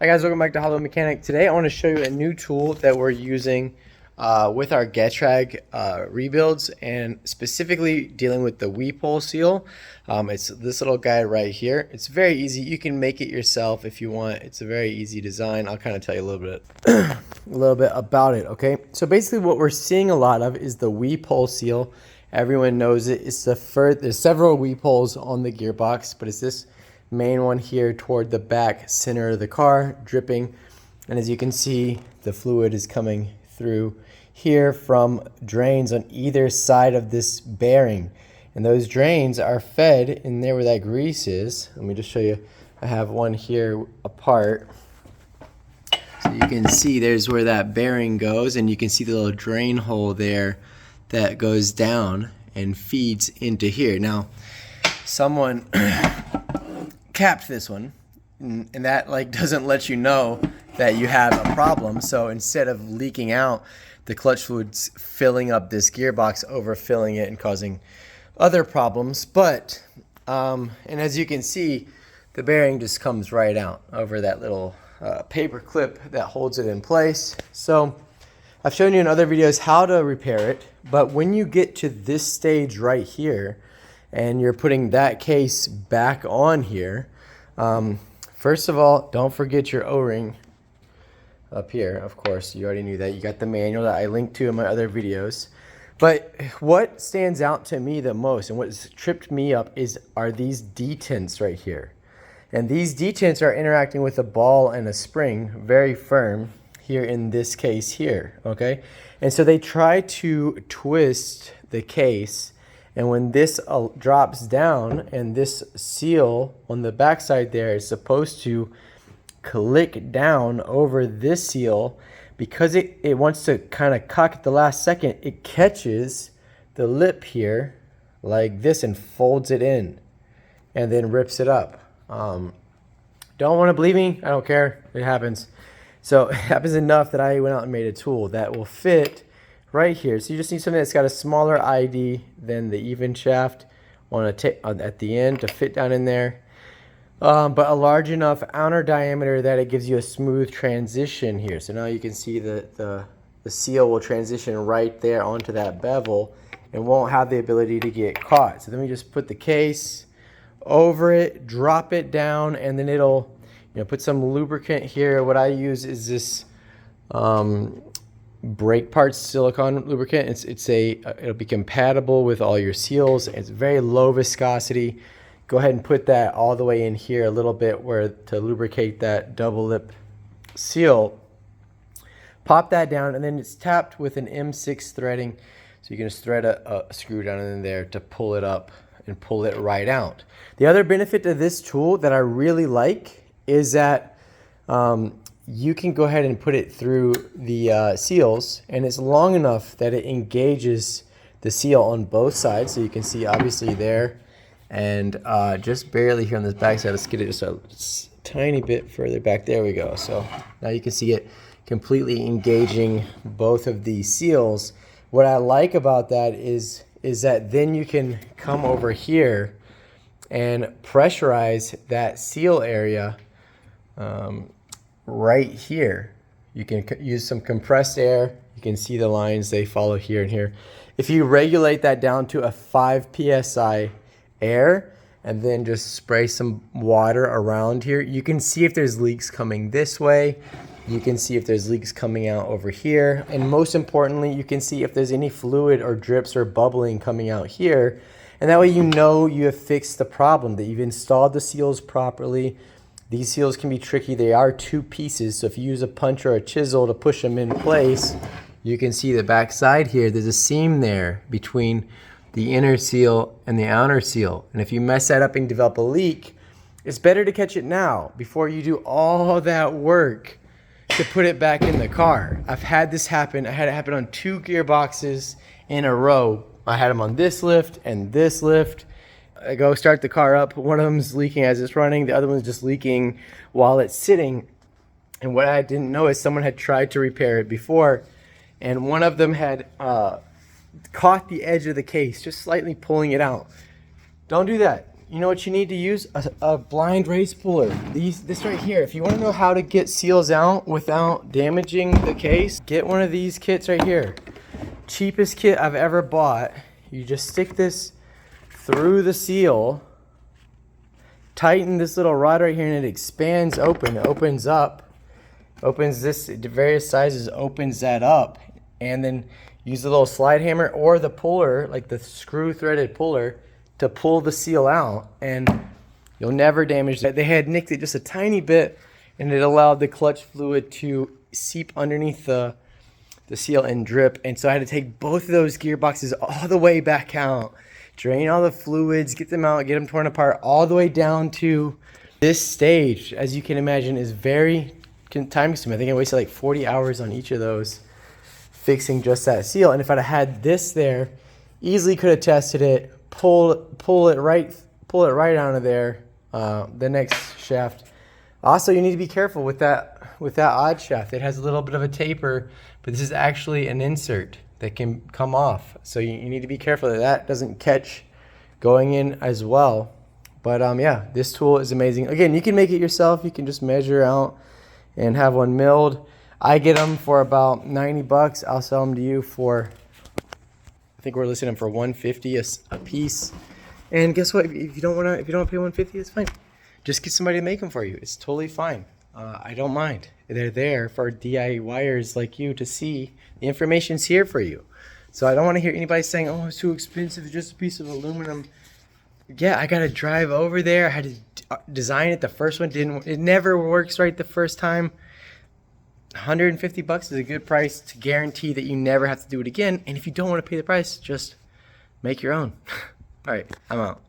Hi guys, welcome back to Hollow Mechanic. Today I want to show you a new tool that we're using with our Getrag rebuilds, and specifically dealing with the weep hole seal. It's this little guy right here. It's very easy. You can make it yourself if you want. It's a very easy design. I'll kind of tell you a little bit about it. Okay, so basically what we're seeing a lot of is the weep hole seal. Everyone knows it. It's there's several weep holes on the gearbox, but it's this main one here toward the back center of the car, dripping. And as you can see, the fluid is coming through here from drains on either side of this bearing, and those drains are fed in there where that grease is. Let me just show you. I have one here apart, so you can see there's where that bearing goes, and you can see the little drain hole there that goes down and feeds into here. Now someone capped this one, and that doesn't let you know that you have a problem. So instead of leaking out, the clutch fluid's filling up this gearbox, overfilling it and causing other problems. But and as you can see, the bearing just comes right out over that little paper clip that holds it in place. So I've shown you in other videos how to repair it, but when you get to this stage right here and you're putting that case back on here, first of all, don't forget your O-ring up here. Of course, you already knew that. You got the manual that I linked to in my other videos. But what stands out to me the most and what's tripped me up are these detents right here. And these detents are interacting with a ball and a spring, very firm here in this case here, okay? And so they try to twist the case, and when this drops down, and this seal on the backside there is supposed to click down over this seal, because it wants to kind of cock at the last second, it catches the lip here like this and folds it in and then rips it up. Don't want to believe me? I don't care. It happens. So it happens enough that I went out and made a tool that will fit right here. So you just need something that's got a smaller ID than the even shaft at the end to fit down in there, but a large enough outer diameter that it gives you a smooth transition here. So now you can see that the seal will transition right there onto that bevel and won't have the ability to get caught. So then we just put the case over it, drop it down, and then it'll put some lubricant here. What I use is this brake parts silicone lubricant. It'll be compatible with all your seals. It's very low viscosity. Go ahead and put that all the way in here a little bit to lubricate that double lip seal. Pop that down, and then it's tapped with an M6 threading, so you can just thread a screw down in there to pull it up and pull it right out. The other benefit to this tool that I really like is that you can go ahead and put it through the seals, and it's long enough that it engages the seal on both sides. So you can see obviously there, and just barely here on this back side. Let's get it just a tiny bit further back. There we go. So now you can see it completely engaging both of these seals. What I like about that is that then you can come over here and pressurize that seal area right here. You can use some compressed air. You can see the lines, they follow here and here. If you regulate that down to a 5 psi air and then just spray some water around here, you can see if there's leaks coming this way. You can see if there's leaks coming out over here. And most importantly, you can see if there's any fluid or drips or bubbling coming out here. And that way you know you have fixed the problem, that you've installed the seals properly. These seals can be tricky. They are two pieces, so if you use a punch or a chisel to push them in place, you can see the back side here. There's a seam there between the inner seal and the outer seal. And if you mess that up and develop a leak, it's better to catch it now before you do all that work to put it back in the car. I've had this happen. I had it happen on 2 gearboxes in a row. I had them on this lift and this lift. I go start the car up. One of them's leaking as it's running. The other one's just leaking while it's sitting. And what I didn't know is someone had tried to repair it before, and one of them had caught the edge of the case, just slightly pulling it out. Don't do that. you know what you need to use? A blind race puller. This right here. If you want to know how to get seals out without damaging the case, get one of these kits right here. Cheapest kit I've ever bought. You just stick this through the seal, tighten this little rod right here, and it expands open. It opens up, opens this to various sizes, opens that up, and then use the little slide hammer or the puller, like the screw threaded puller, to pull the seal out, and you'll never damage that. They had nicked it just a tiny bit, and it allowed the clutch fluid to seep underneath the seal and drip. And so I had to take both of those gearboxes all the way back out, drain all the fluids, get them out, get them torn apart, all the way down to this stage. As you can imagine, is very time consuming. I think I wasted like 40 hours on each of those fixing just that seal. And if I'd have had this there, easily could have tested it, pull it right out of there, the next shaft. Also, you need to be careful with that odd shaft. It has a little bit of a taper, but this is actually an insert that can come off. So you need to be careful that that doesn't catch going in as well. But yeah, this tool is amazing. Again, you can make it yourself. You can just measure out and have one milled. I get them for about 90 bucks. I'll sell them to you for, I think we're listing them for $150 a piece. And guess what? If you don't want to pay $150, it's fine. Just get somebody to make them for you. It's totally fine. I don't mind. They're there for DIYers like you to see. The information's here for you. So I don't want to hear anybody saying, "Oh, it's too expensive. It's just a piece of aluminum." Yeah, I got to drive over there. I had to design it. The first one didn't. It never works right the first time. 150 bucks is a good price to guarantee that you never have to do it again. And if you don't want to pay the price, just make your own. All right, I'm out.